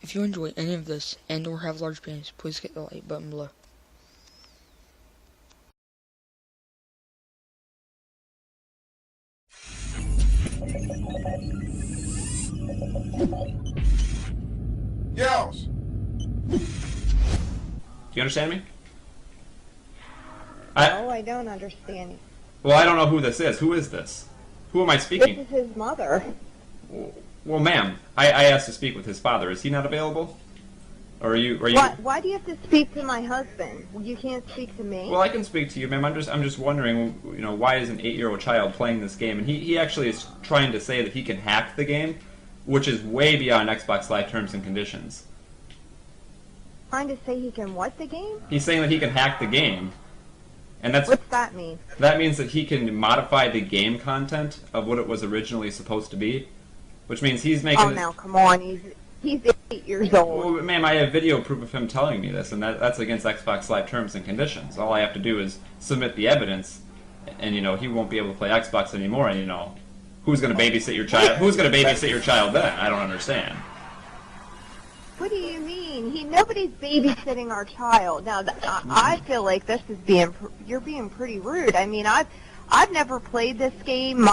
If you enjoy any of this and or have large penis, please hit the like button below. Yells. Do you understand me? No, I don't understand you. Well, I don't know who this is. Who is this? Who am I speaking? This is his mother. Well, ma'am, I asked to speak with his father. Is he not available? Or are you? Why do you have to speak to my husband? You can't speak to me. Well, I can speak to you, ma'am. I'm just wondering, why is an 8-year-old child playing this game? And he actually is trying to say that he can hack the game, which is way beyond Xbox Live terms and conditions. Trying to say he can what the game? He's saying that he can hack the game, and What's that mean? that means that he can modify the game content of what it was originally supposed to be, which means he's making. Oh, now come on, he's 8 years old. Well, ma'am, I have video proof of him telling me this, and that's against Xbox Live terms and conditions. All I have to do is submit the evidence, and he won't be able to play Xbox anymore. And who's going to babysit your child? Who's going to babysit your child then? I don't understand. What do you mean? Nobody's babysitting our child. Now, I feel like this is you're being pretty rude. I mean, I've never played this game.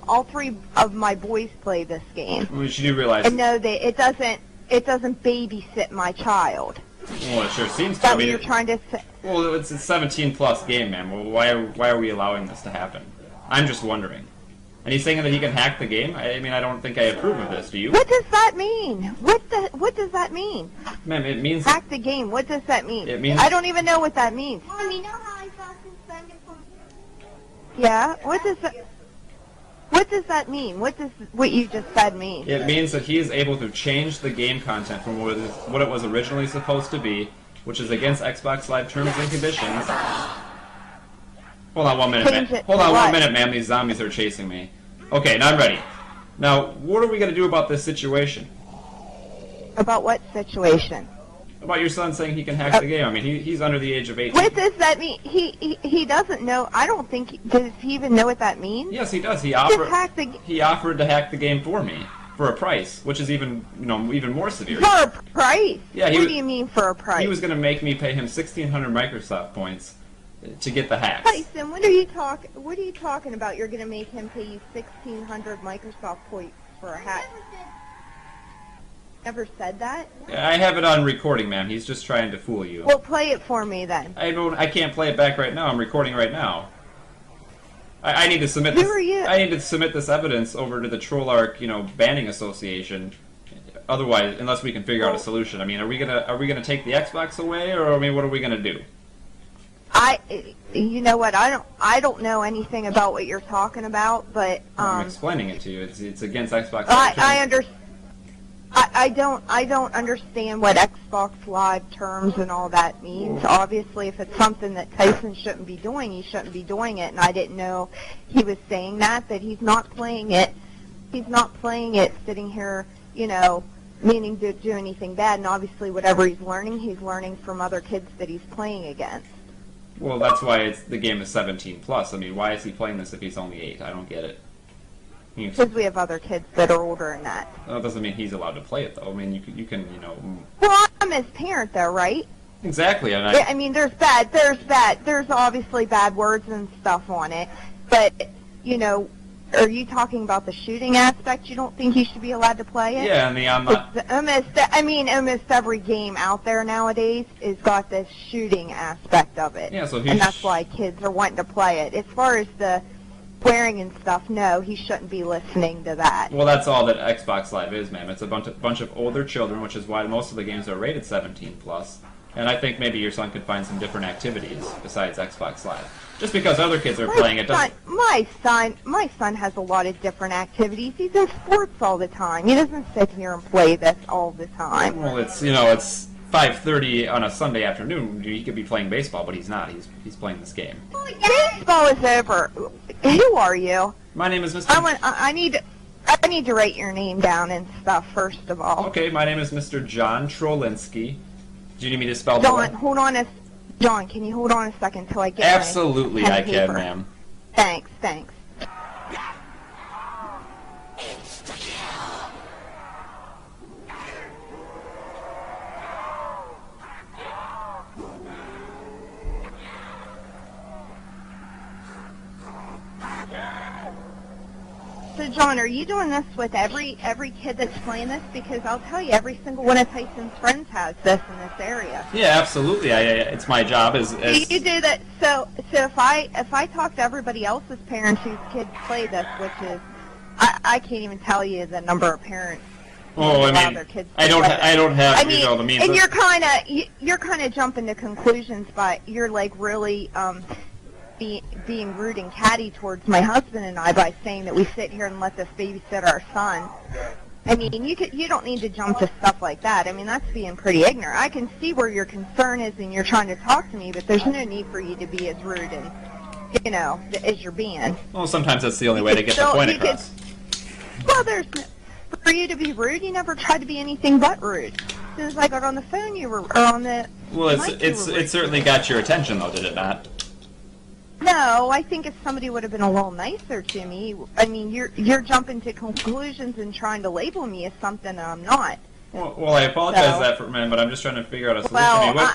All three of my boys play this game. Well, you do realize. And no, it doesn't babysit my child. Well, it sure seems to. That's what you're trying to say. Well, it's a 17+ game, ma'am. Well, why are we allowing this to happen? I'm just wondering. And he's saying that he can hack the game? I mean, I don't think I approve of this. Do you? What does that mean? What does that mean? Ma'am, it means... Hack the game. What does that mean? It means... I don't even know what that means. Mom, you know how I got suspended from... Yeah? What does that mean? What does what you just said mean? It means that he is able to change the game content from what it was originally supposed to be, which is against Xbox Live terms and conditions. Hold on 1 minute, ma'am. Hold on 1 minute, ma'am. These zombies are chasing me. Okay, now I'm ready. Now, what are we going to do about this situation? About what situation? About your son saying he can hack the game. I mean, he's under the age of 18. What does that mean? He doesn't know. I don't think. Does he even know what that means? Yes, he does. He Just offered. hack He offered to hack the game for me for a price, which is even more severe. For a price? Yeah. What do you mean for a price? He was going to make me pay him 1,600 Microsoft points to get the hacks. Tyson, what are you talking about? You're going to make him pay you 1,600 Microsoft points for a hack? Never said that? I have it on recording, ma'am. He's just trying to fool you. Well, play it for me then. I can't play it back right now. I'm recording right now. I need to submit this. Who are you? I need to submit this evidence over to the Trollarch, banning association. Otherwise, unless we can figure out a solution. I mean, are we gonna take the Xbox away, or what are we gonna do? You know what? I don't know anything about what you're talking about, but I'm explaining it to you. It's against Xbox. I don't understand what Xbox Live terms and all that means. Obviously, if it's something that Tyson shouldn't be doing, he shouldn't be doing it. And I didn't know he was saying that he's not playing it. He's not playing it sitting here, meaning to do anything bad. And obviously, whatever he's learning from other kids that he's playing against. Well, that's why the game is 17+. I mean, why is he playing this if he's only 8? I don't get it. Because we have other kids that are older than that. That doesn't mean he's allowed to play it, though. I mean, you can. Well, I'm his parent, though, right? Exactly. And I mean, there's obviously bad words and stuff on it, but are you talking about the shooting aspect? You don't think he should be allowed to play it? Yeah, I'm not. Almost every game out there nowadays has got this shooting aspect of it. Yeah, so and that's why kids are wanting to play it. As far as the swearing and stuff, no, he shouldn't be listening to that. Well, that's all that Xbox Live is, ma'am. It's a bunch of older children, which is why most of the games are rated 17+. And I think maybe your son could find some different activities besides Xbox Live. Just because other kids are playing it doesn't... My son has a lot of different activities. He's in sports all the time. He doesn't sit here and play this all the time. Well, it's 5:30 on a Sunday afternoon. He could be playing baseball, but he's not. He's playing this game. Baseball is over. Who are you? My name is Mr. I need to write your name down and stuff first of all. Okay, my name is Mr. John Trolinski. Do you need me to spell John, John, can you hold on a second till I get Absolutely, my I pen can, paper? ma'am. Thanks. John, are you doing this with every kid that's playing this? Because I'll tell you, every single one of Tyson's friends has this in this area. Yeah, absolutely. It's my job as You do that. So if I talk to everybody else's parents whose kids play this, which is, I can't even tell you the number of parents. Oh, I mean, their kids I don't have I mean, the means. And you're kind of jumping to conclusions, but you're like really being rude and catty towards my husband and I by saying that we sit here and let this babysit our son. I mean, you don't need to jump to stuff like that. I mean, that's being pretty ignorant. I can see where your concern is and you're trying to talk to me, but there's no need for you to be as rude and, as you're being. Well, sometimes that's the only way to get the point across. Well, for you to be rude, you never tried to be anything but rude. As soon as I got on the phone, you were on the. Well, it certainly got your attention, though, did it not? No, I think if somebody would have been a little nicer to me, I mean, you're jumping to conclusions and trying to label me as something that I'm not. Well, I apologize for that, man, but I'm just trying to figure out a solution. Well,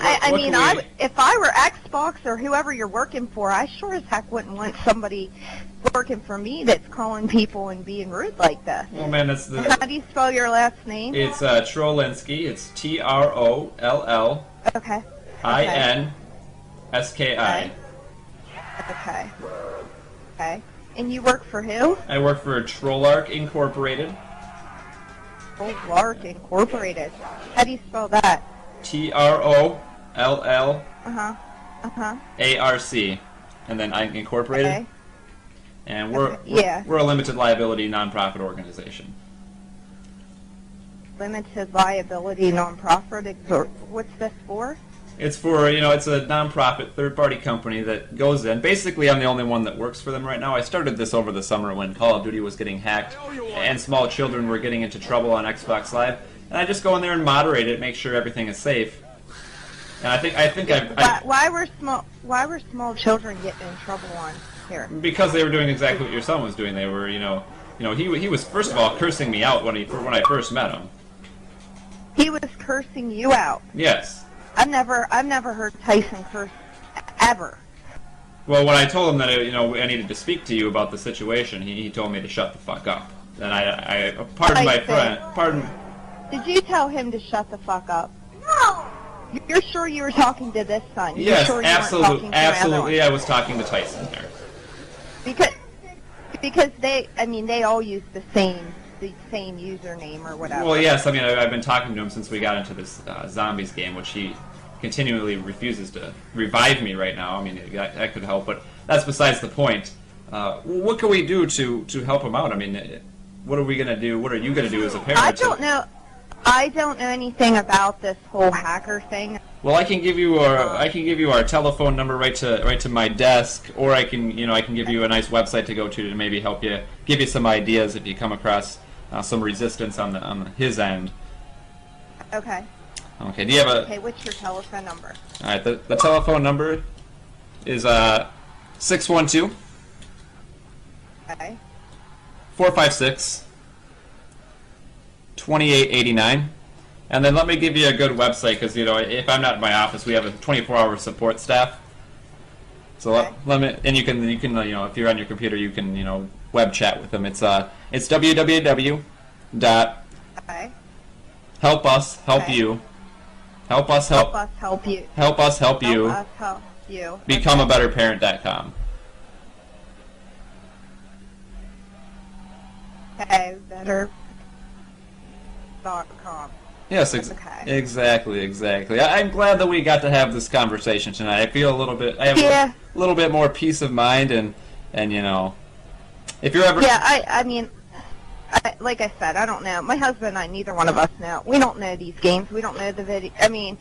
if I were Xbox or whoever you're working for, I sure as heck wouldn't want somebody working for me that's calling people and being rude like that. Well, man, that's the. How do you spell your last name? It's Trollinski. It's TROLL. Okay. INSKI. Okay. Okay. And you work for who? I work for Trollark Incorporated. Trollark Incorporated. How do you spell that? TROLL. ARC. And then Incorporated. Okay. And we're a limited liability nonprofit organization. Limited liability nonprofit. What's this for? It's for, it's a nonprofit third-party company that goes in. Basically, I'm the only one that works for them right now. I started this over the summer when Call of Duty was getting hacked and small children were getting into trouble on Xbox Live. And I just go in there and moderate it, make sure everything is safe. And I think why were small children getting in trouble on here? Because they were doing exactly what your son was doing. They were, he was first of all cursing me out when I first met him. He was cursing you out. Yes. I've never heard Tyson curse ever. Well, when I told him that I needed to speak to you about the situation, he told me to shut the fuck up. And pardon. Did you tell him to shut the fuck up? No. You're sure you were talking to this son? Yes, sure absolutely. I was talking to Tyson there. Because they all use the same username or whatever. Well, yes. I mean, I've been talking to him since we got into this zombies game, which he continually refuses to revive me right now. I mean, that could help, but that's besides the point. What can we do to help him out? I mean, what are we gonna do? What are you gonna do as a parent? I don't know. I don't know anything about this whole hacker thing. Well, I can give you our telephone number right to my desk, or I can give you a nice website to go to maybe help you, give you some ideas if you come across some resistance on his end. Okay. Okay. Do you have a? Okay. What's your telephone number? All right. The telephone number is 612. Okay. 456 2889. And then let me give you a good website, because if I'm not in my office, we have a 24-hour support staff. So okay. let me, and you can if you're on your computer, you can web chat with them. It's www. Okay. Help us help you. Help us help. Help us help you. Help us help you. Help us help you. Becomeabetterparent.com. Okay. Better.com. Yes, exactly. I'm glad that we got to have this conversation tonight. I feel a little bit. I have a little bit more peace of mind, and if you're ever. Yeah, I mean, like I said, I don't know. My husband and I, neither one of us know. We don't know these games. We don't know the video. I mean,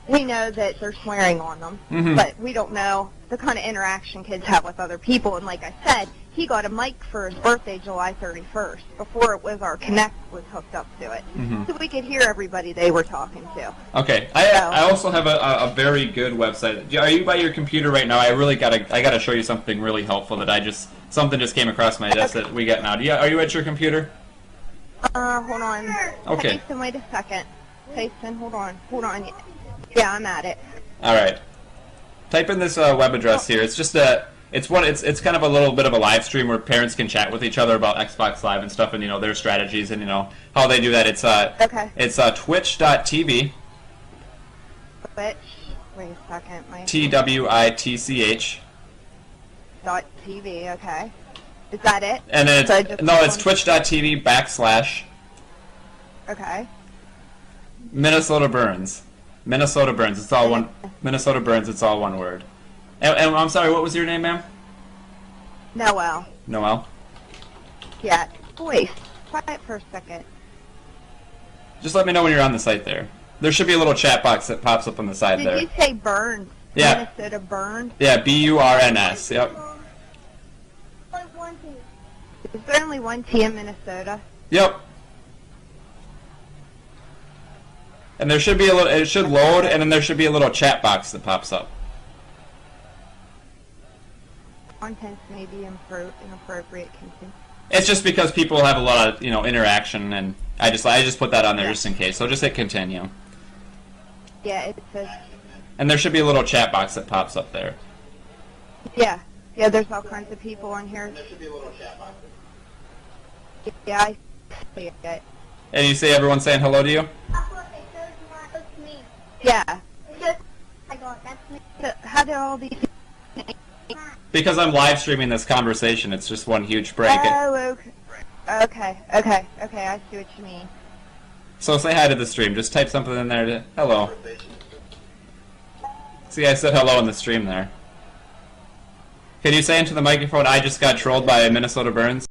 we know that they're swearing on them, but we don't know the kind of interaction kids have with other people. And like I said, he got a mic for his birthday July 31st, before it was our Kinect was hooked up to it. So we could hear everybody they were talking to. Okay. I also have a very good website. Are you by your computer right now? I gotta show you something really helpful that something just came across my desk that we got now. Are you at your computer? Hold on. Okay. Tyson, wait a second. Tyson, hold on. Yeah, I'm at it. All right. Type in this web address here. It's just a It's kind of a little bit of a live stream where parents can chat with each other about Xbox Live and stuff, and their strategies and how they do that. It's Okay. It's twitch.tv. Twitch. Wait a second. TWITCH. .tv. Okay. Is that it? And then So it's twitch.tv / Okay. Minnesota Burns. Minnesota Burns. It's all one. Minnesota Burns. It's all one word. And I'm sorry. What was your name, ma'am? Noel. Noel. Yeah. Voice. Quiet for a second. Just let me know when you're on the site there. There should be a little chat box that pops up on the side there. Did you say Burns? Yeah. Minnesota Burns? Yeah, BURNS. Yep. Like one thing. Is there only one T in Minnesota? Yep. And there should be a little. It should load, and then there should be a little chat box that pops up. Contents may be inappropriate content. It's just because people have a lot of interaction, and I just put that on there just in case. So just hit continue. Yeah, it says. And there should be a little chat box that pops up there. Yeah. Yeah, there's all kinds of people on here. There should be a little chat box. Yeah, I see it. And you say everyone's saying hello to you? That's what it says. That's me. Yeah. It's just, I got that's me. So how do all these... Because I'm live streaming this conversation, it's just one huge break. Oh, okay. Okay, I see what you mean. So say hi to the stream. Just type something in there to hello. See, I said hello in the stream there. Can you say into the microphone, I just got trolled by Minnesota Burns?